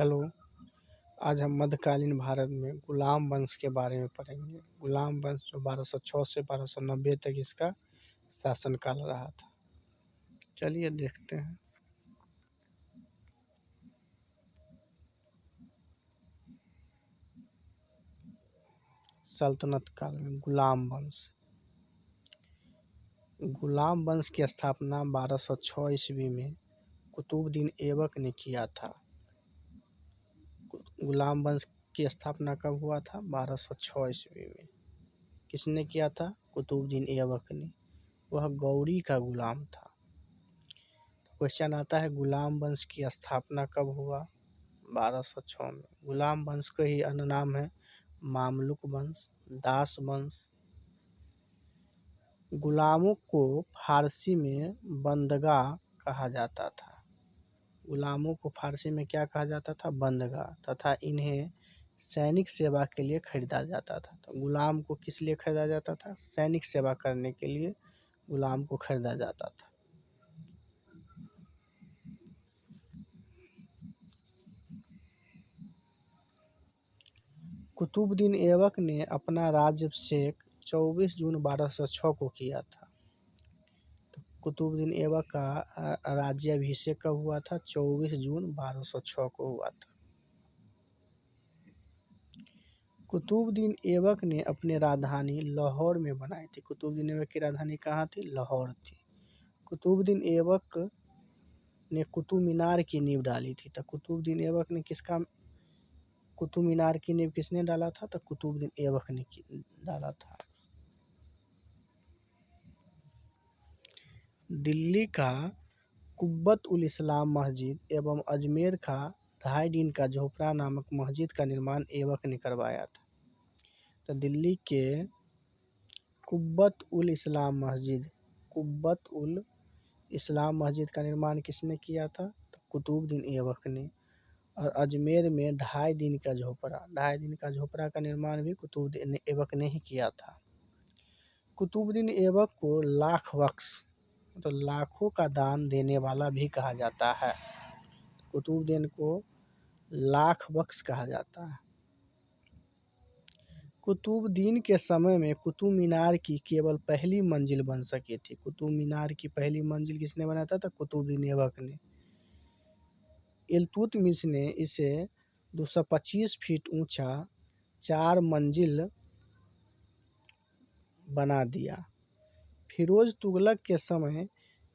Hello. आज हम मध्यकालीन भारत में गुलाम वंश के बारे में पढ़ेंगे। गुलाम वंश जो 1206 से 1290 तक इसका शासनकाल रहा था। चलिए देखते हैं। सल्तनत काल में गुलाम वंश की स्थापना 1206 ईस्वी में कुतुबुद्दीन ऐबक ने किया था। गुलाम वंश की स्थापना कब हुआ था? 1206 ईस्वी में। किसने किया था? कुतुबुद्दीन ऐबक ने। वह गौरी का गुलाम था। क्वेश्चन आता है गुलाम वंश की स्थापना कब हुआ? 1206 में। गुलाम वंश का ही अन्य नाम है मामलुक वंश, दास वंश। गुलामों को फारसी में बंदगाह कहा जाता था। गुलामों को फारसी में क्या कहा जाता था? बंदगाह। तथा इन्हें सैनिक सेवा के लिए खरीदा जाता था। तो गुलाम को किस लिए खरीदा जाता था? सैनिक सेवा करने के लिए गुलाम को खरीदा जाता था। कुतुबुद्दीन ऐबक ने अपना राज्याभिषेक 24 जून 1206 को किया था। तो कुतुबुद्दीन ऐबक का राज्याभिषेक कब हुआ था? 24 जून 1206 को हुआ था। कुतुबुद्दीन ऐबक ने अपनी राजधानी लाहौर में बनाई थी। कुतुबुद्दीन ऐबक की राजधानी कहाँ थी? लाहौर थी। कुतुबुद्दीन ऐबक ने कुतुब मीनार की नींव डाली थी। तो कुतुबुद्दीन ऐबक ने कुतुब मीनार की नींव किसने डाला था? तो कुतुबुद्दीन ऐबक ने डाला था। दिल्ली का कुब्बत उल इस्लाम मस्जिद एवं अजमेर का 2.5 दिन का झोपड़ा नामक मस्जिद का निर्माण ऐबक ने करवाया था। तो दिल्ली के कुब्बत उल इस्लाम मस्जिद का निर्माण किसने किया था? तो कुतुबुद्दीन ऐबक ने। और अजमेर में 2.5 दिन का झोपड़ा का निर्माण भी कुतुबुद्दीन ऐबक ने ही किया था। कुतुबुद्दीन ऐबक को लाख बख्श तो लाखों का दान देने वाला भी कहा जाता है। कुतुबुद्दीन को लाख बख्श कहा जाता है। कुतुबुद्दीन के समय में कुतुब मीनार की केवल पहली मंजिल बन सकी थी। कुतुब मीनार की पहली मंजिल किसने बनाया था? तो कुतुबुद्दीन ऐबक ने। इल्तुतमिश ने इसे 225 फीट ऊंचा 4 मंजिल बना दिया। फिरोज तुगलक के समय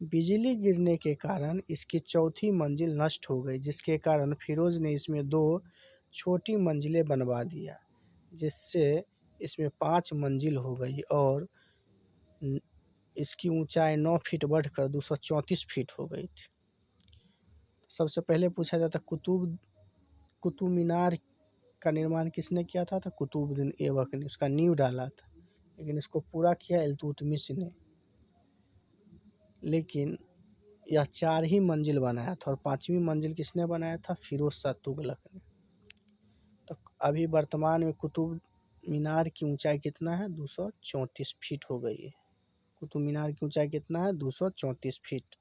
बिजली गिरने के कारण इसकी चौथी मंजिल नष्ट हो गई, जिसके कारण फिरोज ने इसमें 2 छोटी मंजिलें बनवा दिया, जिससे इसमें 5 मंजिल हो गई और इसकी ऊंचाई 9 फीट बढ़कर 234 फीट हो गई थी। सबसे पहले पूछा जाता कुतुब मीनार का निर्माण किसने किया था? तो कुतुबुद्दीन ऐबक ने। उसका नींव डाला था, लेकिन इसको पूरा किया इल्तुतमिश ने। लेकिन यह 4 ही मंजिल बनाया था और 5वीं मंजिल किसने बनाया था? फिरोज शाह तुगलक ने। तो अभी वर्तमान में कुतुब मीनार की ऊंचाई कितना है? 234 फीट हो गई है। कुतुब मीनार की ऊंचाई कितना है? 234 फीट।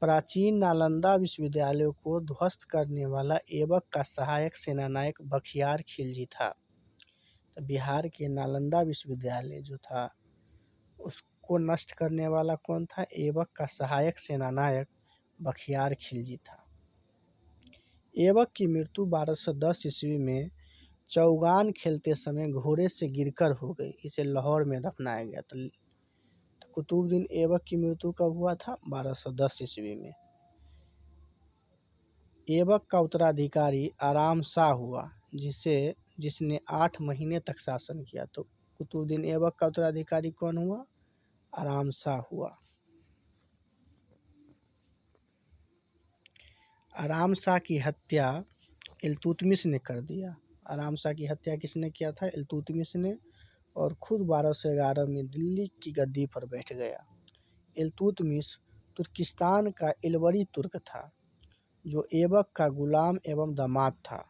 प्राचीन नालंदा विश्वविद्यालय को ध्वस्त करने वाला ऐबक का सहायक सेनानायक बख्तियार खिलजी था। तो बिहार के नालंदा विश्वविद्यालय जो था उसको नष्ट करने वाला कौन था? ऐबक का सहायक सेनानायक बख्तियार खिलजी था। ऐबक की मृत्यु 1210 ईस्वी में चौगान खेलते समय घोड़े से गिरकर हो गई। इसे लाहौर में दफनाया गया था। कुतुबुद्दीन ऐबक की मृत्यु कब हुआ था? 1210 ईस्वी में। ऐबक का उत्तराधिकारी आराम शाह हुआ, जिसने 8 महीने तक शासन किया। तो कुतुबुद्दीन ऐबक का उत्तराधिकारी कौन हुआ? आराम शाह हुआ। आराम शाह की हत्या इल्तुतमिश ने कर दिया। आराम शाह की हत्या किसने किया था? इल्तुतमिश ने। और खुद 1211 में दिल्ली की गद्दी पर बैठ गया। इल्तुतमिश तुर्किस्तान का इलवरी तुर्क था, जो ऐबक का गुलाम एवं दामाद था।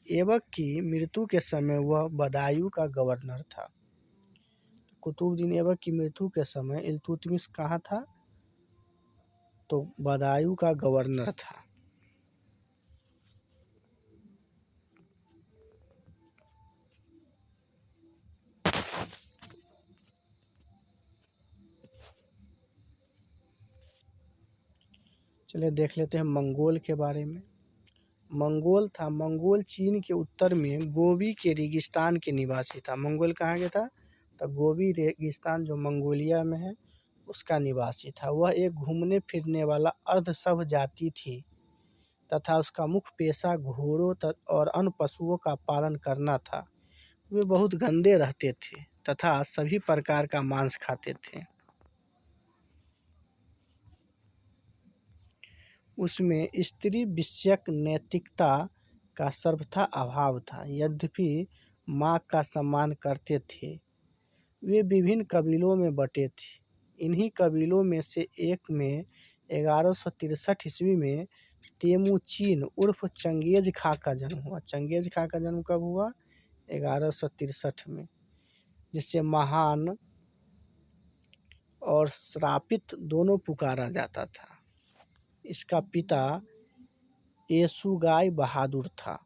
ऐबक की मृत्यु के समय वह बदायूं का गवर्नर था। कुतुबुद्दीन ऐबक की मृत्यु के समय इल्तुतमिश कहाँ था? तो बदायूं का गवर्नर था। चलिए देख लेते हैं मंगोल के बारे में। मंगोल चीन के उत्तर में गोबी के रेगिस्तान के निवासी था। मंगोल कहाँ के था? तो गोबी रेगिस्तान जो मंगोलिया में है उसका निवासी था। वह एक घूमने फिरने वाला अर्धसभ्य जाति थी तथा उसका मुख्य पेशा घोड़ों और अन्य पशुओं का पालन करना था। वे बहुत गंदे रहते थे तथा सभी प्रकार का मांस खाते थे। उसमें स्त्री विषयक नैतिकता का सर्वथा अभाव था। यद्यपि माँ का सम्मान करते थे। वे विभिन्न कबीलों में बटे थे। इन्हीं कबीलों में से एक में 1163 ईस्वी में तेमुचीन उर्फ चंगेज खां का जन्म हुआ। चंगेज खां का जन्म कब हुआ? 1163 में, जिसे महान और श्रापित दोनों पुकारा जाता था। इसका पिता येसुगाई बहादुर था।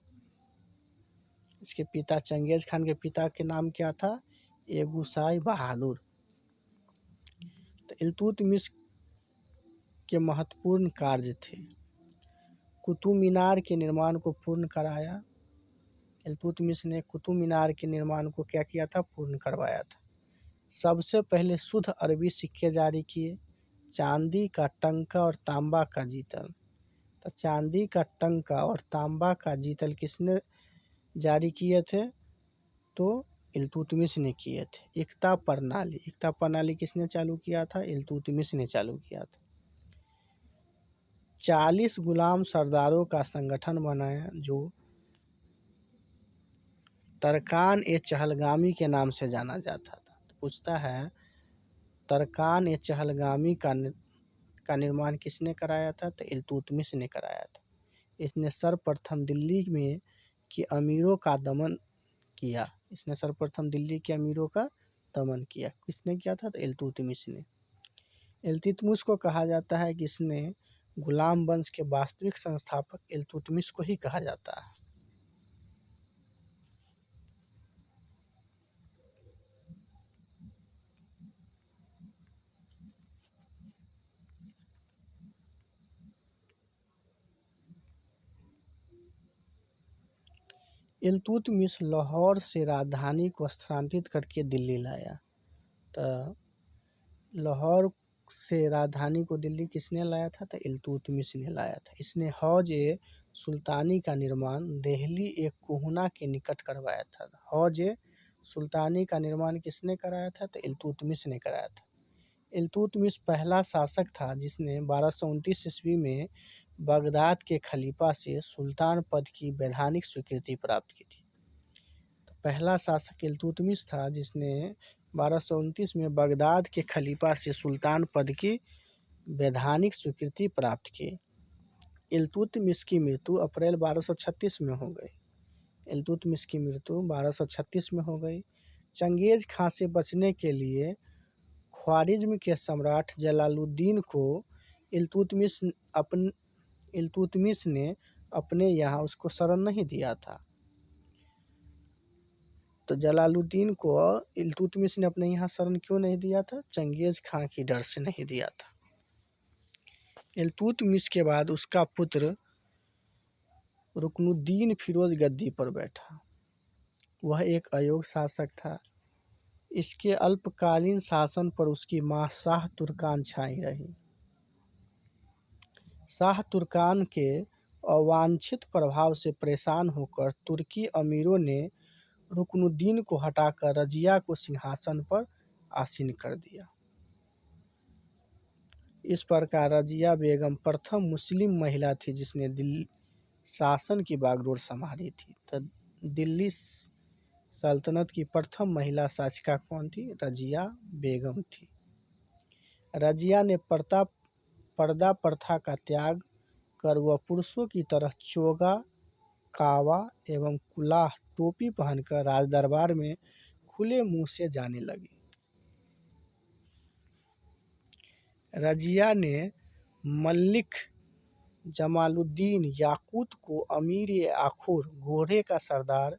इसके पिता चंगेज खान के पिता के नाम क्या था? येगुसाई बहादुर। तो इल्तुतमिश के महत्वपूर्ण कार्य थे। कुतुब मीनार के निर्माण को पूर्ण कराया। इल्तुतमिश ने कुतुब मीनार के निर्माण को क्या किया था? पूर्ण करवाया था। सबसे पहले शुद्ध अरबी सिक्के जारी किए। चांदी का टंका और तांबा का जीतल। तो चांदी का टंका और तांबा का जीतल किसने जारी किए थे? तो इल्तुतमिश ने किए थे। एकता प्रणाली किसने चालू किया था? इल्तुतमिश ने चालू किया था। 40 गुलाम सरदारों का संगठन बनाया जो तरकान ए चहलगामी के नाम से जाना जाता था। तो पूछता है तरकान ए चहलगामी का निर्माण किसने कराया था? तो इल्तुतमिश ने कराया था। इसने सर्वप्रथम दिल्ली में के अमीरों का दमन किया। किसने किया था? तो इल्तुतमिश ने। इल्तुतमिश को कहा जाता है कि इसने गुलाम वंश के वास्तविक संस्थापक इल्तुतमिश को ही कहा जाता है। इल्तुतमिश लाहौर से राजधानी को स्थानांतरित करके दिल्ली लाया। तो लाहौर से राजधानी को दिल्ली किसने लाया था? तो इल्तुतमिश ने लाया था। इसने हौज ए सुल्तानी का निर्माण दिल्ली एक कोहना के निकट करवाया था। हौज ए सुल्तानी का निर्माण किसने कराया था? तो इल्तुतमिश ने कराया था। इल्तुतमिश पहला शासक था जिसने 1229 ईस्वी में बगदाद के खलीफा से सुल्तान पद की वैधानिक स्वीकृति प्राप्त की थी। तो पहला शासक इल्तुतमिश था जिसने 1229 में बगदाद के खलीफा से सुल्तान पद की वैधानिक स्वीकृति प्राप्त की। इल्तुतमिश की मृत्यु अप्रैल 1236 में हो गई। इल्तुतमिश की मृत्यु 1236 में हो गई। चंगेज खां से बचने के लिए ख्वारिज्म के सम्राट जलालुद्दीन को इल्तुतमिश ने अपने यहाँ उसको शरण नहीं दिया था। तो जलालुद्दीन को इल्तुतमिश ने अपने यहाँ शरण क्यों नहीं दिया था? चंगेज खां की डर से नहीं दिया था। इल्तुतमिश के बाद उसका पुत्र रुकनुद्दीन फिरोज गद्दी पर बैठा। वह एक अयोग्य शासक था। इसके अल्पकालीन शासन पर उसकी मां शाह तुर्कान छाई रही। शाह तुर्कान के अवांछित प्रभाव से परेशान होकर तुर्की अमीरों ने रुकनुद्दीन को हटाकर रजिया को सिंहासन पर आसीन कर दिया। इस प्रकार रजिया बेगम प्रथम मुस्लिम महिला थी जिसने दिल्ली शासन की बागडोर संभाली थी। तो दिल्ली सल्तनत की प्रथम महिला शासिका कौन थी? रजिया बेगम थी। रजिया ने पर्दा प्रथा का त्याग कर वह पुरुषों की तरह चोगा, कावा एवं कुलाह टोपी पहनकर राजदरबार में खुले मुंह से जाने लगी। रजिया ने मलिक जमालुद्दीन याकूत को अमीर आखुर घोड़े का सरदार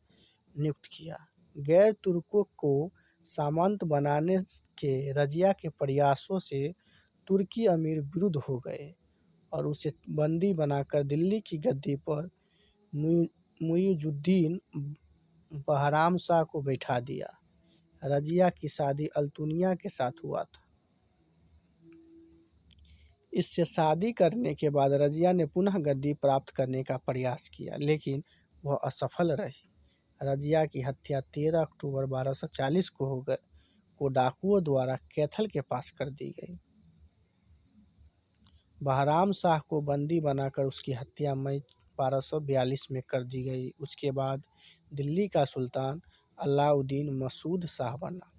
नियुक्त किया। गैर तुर्कों को सामंत बनाने के रजिया के प्रयासों से तुर्की अमीर विरुद्ध हो गए और उसे बंदी बनाकर दिल्ली की गद्दी पर मुइजुद्दीन बहराम शाह को बैठा दिया। रजिया की शादी अल्तुनिया के साथ हुआ था। इससे शादी करने के बाद रजिया ने पुनः गद्दी प्राप्त करने का प्रयास किया, लेकिन वह असफल रही। रजिया की हत्या 13 अक्टूबर 1240 को डाकुओं द्वारा कैथल के पास कर दी गई। बहराम शाह को बंदी बनाकर उसकी हत्या मई 1242 में कर दी गई। उसके बाद दिल्ली का सुल्तान अलाउद्दीन मसूद शाह बना।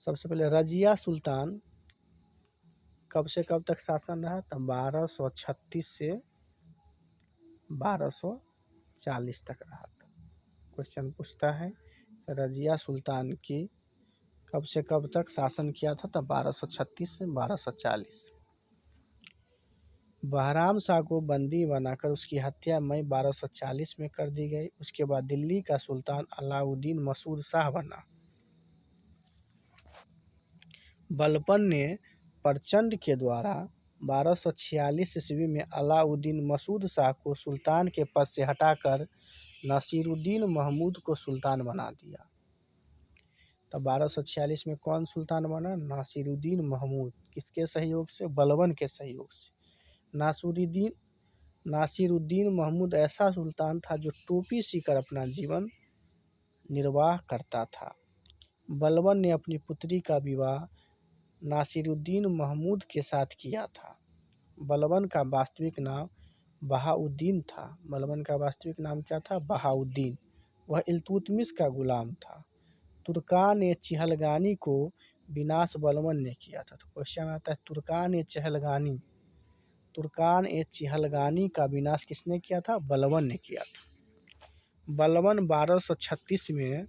सबसे पहले रजिया सुल्तान कब से कब तक शासन रहा? तो 1236 से 1240 तक रहा था। क्वेश्चन पूछता है रजिया सुल्तान की कब से कब तक शासन किया था? तो 1236 से 1240। बहराम शाह को बंदी बनाकर उसकी हत्या मई 1240 में कर दी गई। उसके बाद दिल्ली का सुल्तान अलाउद्दीन मसूद शाह बना। बलबन ने प्रचंड के द्वारा 1246 ईस्वी में अलाउद्दीन मसूद शाह को सुल्तान के पद से हटाकर नासिरुद्दीन महमूद को सुल्तान बना दिया। तो 1246 में कौन सुल्तान बना? नासिरुद्दीन महमूद। किसके सहयोग से? बलबन के सहयोग से। नासिरुद्दीन महमूद ऐसा सुल्तान था जो टोपी सीकर अपना जीवन निर्वाह करता था। बलबन ने अपनी पुत्री का विवाह नासिरुद्दीन महमूद के साथ किया था। बलबन का वास्तविक नाम बहाउद्दीन था। बलबन का वास्तविक नाम क्या था? बहाउद्दीन। वह इल्तुतमिश का गुलाम था। तुर्कान ए चिहलगानी को विनाश बलबन ने किया था। तो क्वेश्चन आता है तुर्कान ए चिहलगानी का विनाश किसने किया था? बलबन ने किया था। बलबन 1236 में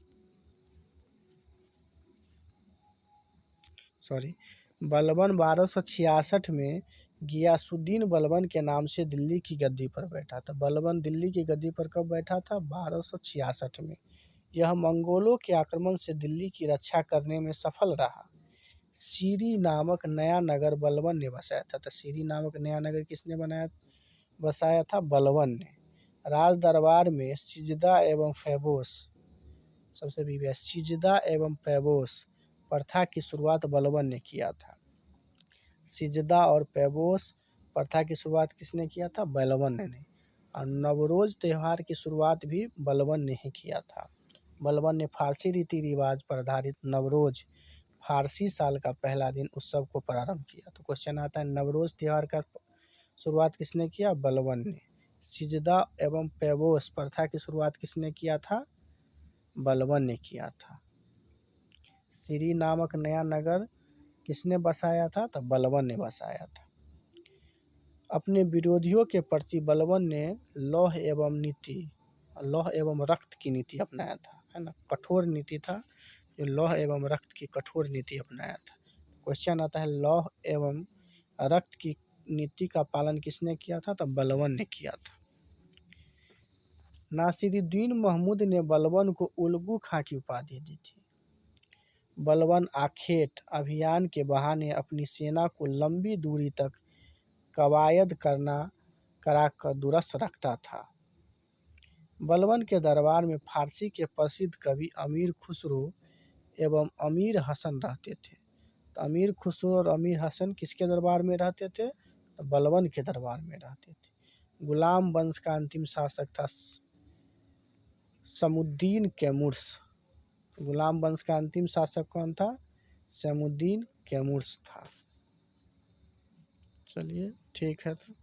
बलबन 1266 में गियासुद्दीन बलबन के नाम से दिल्ली की गद्दी पर बैठा था। बलबन दिल्ली की गद्दी पर कब बैठा था? 1266 में। यह मंगोलों के आक्रमण से दिल्ली की रक्षा करने में सफल रहा। सीरी नामक नया नगर बलबन ने बसाया था। तो सीरी नामक नया नगर किसने बसाया था? बलबन ने। राज दरबार में सिजदा एवं फैबोस प्रथा की शुरुआत बलबन ने किया था। सिजदा और पैबोस प्रथा की शुरुआत किसने किया था? बलबन ने। और नवरोज त्यौहार की शुरुआत भी बलबन ने ही किया था। बलबन ने फारसी रीति रिवाज पर आधारित नवरोज फारसी साल का पहला दिन उत्सव को प्रारंभ किया। तो क्वेश्चन आता है नवरोज त्यौहार का शुरुआत किसने किया? बलबन ने। सिजदा एवं पैबोस प्रथा की शुरुआत किसने किया था? बलबन ने किया था। सीरी नामक नया नगर किसने बसाया था? तो बलबन ने बसाया था। अपने विरोधियों के प्रति बलबन ने लौह एवं रक्त की नीति अपनाया था, है ना। कठोर नीति था, जो लौह एवं रक्त की कठोर नीति अपनाया था। क्वेश्चन आता है लौह एवं रक्त की नीति का पालन किसने किया था? तो बलबन ने किया था। नासिरुद्दीन महमूद ने बलबन को उल्गू खां की उपाधि दी थी। बलबन आखेट अभियान के बहाने अपनी सेना को लंबी दूरी तक कवायद कराकर दुरुस्त रखता था। बलबन के दरबार में फारसी के प्रसिद्ध कवि अमीर खुसरो एवं अमीर हसन रहते थे। तो अमीर खुसरो और अमीर हसन किसके दरबार में रहते थे? तो बलबन के दरबार में रहते थे। गुलाम वंश का अंतिम शासक था शमुद्दीन कैमुर्स। गुलाम वंश का अंतिम शासक कौन था? शमुद्दीन कैमुर्स था। चलिए ठीक है। तो